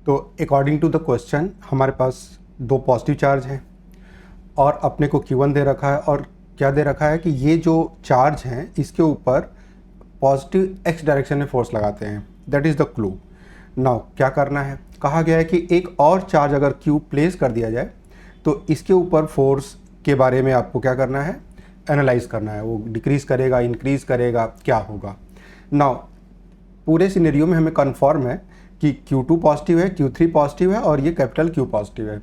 तो according to the question हमारे पास दो पॉजिटिव चार्ज हैं और अपने को Q1 दे रखा है और क्या दे रखा है कि ये जो चार्ज हैं इसके ऊपर पॉजिटिव x डायरेक्शन में फोर्स लगाते हैं। That is the clue. Now क्या करना है, कहा गया है कि एक और चार्ज अगर Q प्लेस कर दिया जाए तो इसके ऊपर फोर्स के बारे में आपको क्या करना है, एनालाइज करना है। वो डिक्रीज़ करेगा, इंक्रीज़ करेगा, क्या होगा। नाउ पूरे सिनेरियो में हमें कन्फर्म है कि Q2 पॉजिटिव है, Q3 पॉजिटिव है और ये कैपिटल Q पॉजिटिव है।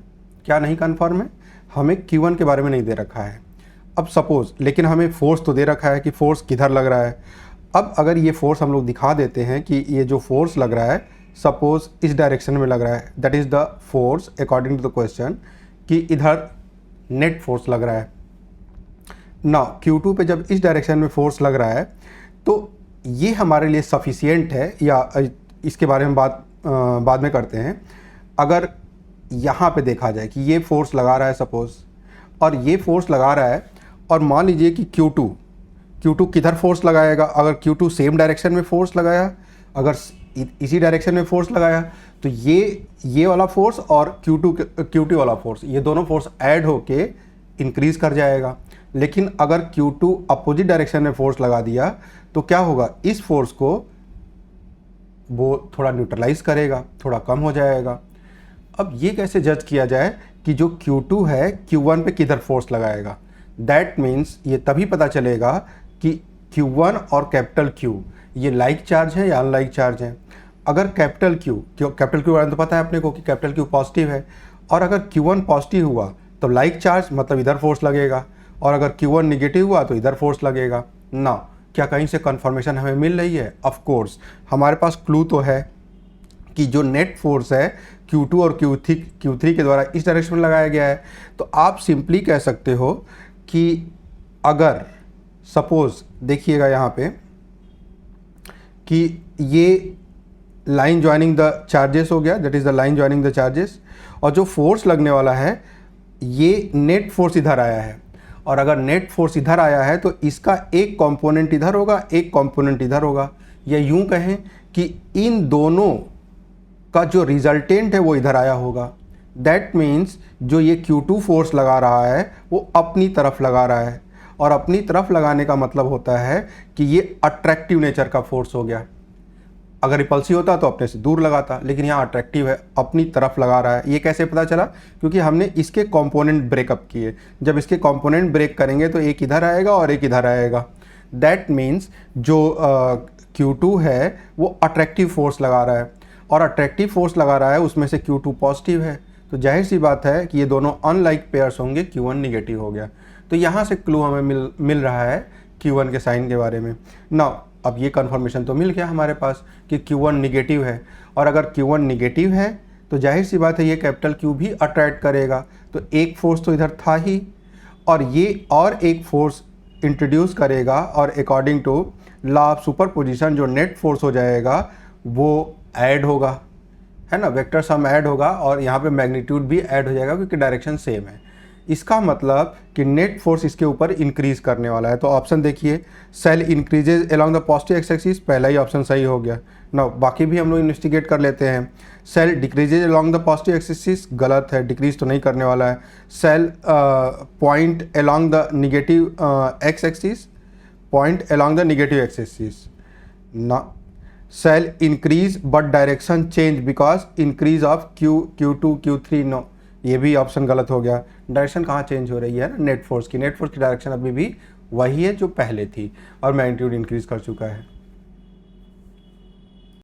क्या नहीं कन्फर्म है, हमें Q1 के बारे में नहीं दे रखा है। अब सपोज़, लेकिन हमें फोर्स तो दे रखा है कि फोर्स किधर लग रहा है। अब अगर ये फोर्स हम लोग दिखा देते हैं कि ये जो फोर्स लग रहा है सपोज़ इस डायरेक्शन में लग रहा है, that is the force according to the question, कि इधर नेट फोर्स लग रहा है। ना Q2 पे जब इस डायरेक्शन में फोर्स लग रहा है तो ये हमारे लिए सफिशिएंट है, या इसके बारे में बाद में करते हैं। अगर यहाँ पे देखा जाए कि ये फोर्स लगा रहा है सपोज़, और ये फोर्स लगा रहा है, और मान लीजिए कि Q2 किधर फोर्स लगाएगा। अगर Q2 सेम डायरेक्शन में फोर्स लगाया, अगर इसी डायरेक्शन में फोर्स लगाया, तो ये वाला फोर्स और Q2 वाला फोर्स, ये दोनों फोर्स ऐड होके इंक्रीज़ कर जाएगा। लेकिन अगर Q2 अपोजिट डायरेक्शन में फोर्स लगा दिया तो क्या होगा, इस फोर्स को वो थोड़ा न्यूट्रलाइज करेगा, थोड़ा कम हो जाएगा। अब ये कैसे जज किया जाए कि जो Q2 है Q1 पे किधर फोर्स लगाएगा। दैट मीन्स ये तभी पता चलेगा कि Q1 और कैपिटल Q ये लाइक चार्ज है या अनलाइक चार्ज है। अगर कैपिटल Q बारे में तो पता है अपने को कि कैपिटल Q पॉजिटिव है, और अगर Q1 पॉजिटिव हुआ तो लाइक चार्ज मतलब इधर फोर्स लगेगा, और अगर Q1 निगेटिव हुआ तो इधर फोर्स लगेगा ना। क्या कहीं से कंफर्मेशन हमें मिल रही है? ऑफ कोर्स हमारे पास क्लू तो है कि जो नेट फोर्स है Q2 और Q3 के द्वारा इस डायरेक्शन में लगाया गया है। तो आप सिंपली कह सकते हो कि अगर सपोज देखिएगा यहाँ पे कि ये लाइन ज्वाइनिंग द चार्जेस हो गया, that is the line joining the charges, और जो फोर्स लगने वाला है ये नेट फोर्स इधर आया है, और अगर नेट फोर्स इधर आया है तो इसका एक कंपोनेंट इधर होगा, एक कंपोनेंट इधर होगा, या यूं कहें कि इन दोनों का जो रिजल्टेंट है वो इधर आया होगा। दैट मीन्स जो ये Q2 फोर्स लगा रहा है वो अपनी तरफ लगा रहा है, और अपनी तरफ लगाने का मतलब होता है कि ये अट्रैक्टिव नेचर का फोर्स हो गया। अगर रिपल्सिव होता तो अपने से दूर लगाता, लेकिन यहाँ अट्रैक्टिव है, अपनी तरफ लगा रहा है। ये कैसे पता चला? क्योंकि हमने इसके कंपोनेंट ब्रेकअप किए। जब इसके कंपोनेंट ब्रेक करेंगे तो एक इधर आएगा और एक इधर आएगा। दैट मीन्स जो Q2 है वो अट्रैक्टिव फोर्स लगा रहा है, और अट्रैक्टिव फोर्स लगा रहा है उसमें से Q2 पॉजिटिव है, तो जाहिर सी बात है कि ये दोनों अनलाइक पेयर्स होंगे, Q1 निगेटिव हो गया। तो यहाँ से क्लू हमें मिल रहा है Q1 के साइन के बारे में। नाउ अब ये कन्फर्मेशन तो मिल गया हमारे पास कि Q1 निगेटिव है, और अगर Q1 निगेटिव है तो जाहिर सी बात है ये कैपिटल Q भी अट्रैक्ट करेगा। तो एक फोर्स तो इधर था ही, और ये और एक फोर्स इंट्रोड्यूस करेगा, और according to law of superposition जो नेट फोर्स हो जाएगा वो ऐड होगा, है ना। वेक्टर सम ऐड होगा और यहाँ पे मैग्नीट्यूड भी ऐड हो जाएगा क्योंकि डायरेक्शन सेम है। इसका मतलब कि नेट फोर्स इसके ऊपर इंक्रीज करने वाला है। तो ऑप्शन देखिए, cell increases along the positive x axis, पहला ही ऑप्शन सही हो गया ना। बाकी भी हम लोग इन्वेस्टिगेट कर लेते हैं। Cell decreases along the positive x axis, गलत है, डिक्रीज तो नहीं करने वाला है। Cell point along the negative x axis, point along the negative x axis ना। Cell increase but direction change because increase of Q2 Q3, no, ये भी ऑप्शन गलत हो गया। डायरेक्शन कहाँ चेंज हो रही है ना, नेट फोर्स की डायरेक्शन अभी भी वही है जो पहले थी, और मैग्नीट्यूड इंक्रीज कर चुका है।